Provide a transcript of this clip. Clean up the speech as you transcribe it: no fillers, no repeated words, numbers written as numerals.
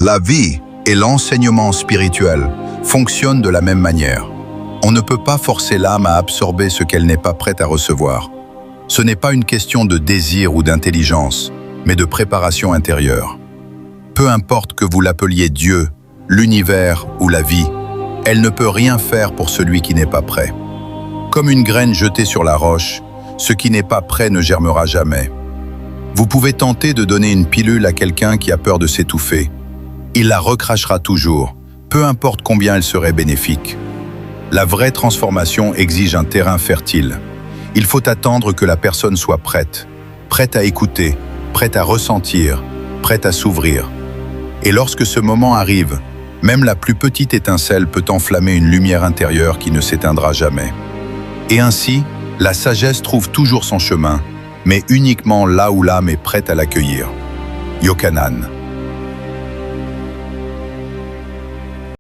La vie et l'enseignement spirituel fonctionnent de la même manière. On ne peut pas forcer l'âme à absorber ce qu'elle n'est pas prête à recevoir. Ce n'est pas une question de désir ou d'intelligence, mais de préparation intérieure. Peu importe que vous l'appeliez Dieu, l'univers ou la vie, elle ne peut rien faire pour celui qui n'est pas prêt. Comme une graine jetée sur la roche, ce qui n'est pas prêt ne germera jamais. Vous pouvez tenter de donner une pilule à quelqu'un qui a peur de s'étouffer. Il la recrachera toujours, peu importe combien elle serait bénéfique. La vraie transformation exige un terrain fertile. Il faut attendre que la personne soit prête, prête à écouter, prête à ressentir, prête à s'ouvrir. Et lorsque ce moment arrive, même la plus petite étincelle peut enflammer une lumière intérieure qui ne s'éteindra jamais. Et ainsi, la sagesse trouve toujours son chemin, mais uniquement là où l'âme est prête à l'accueillir. Yochanan.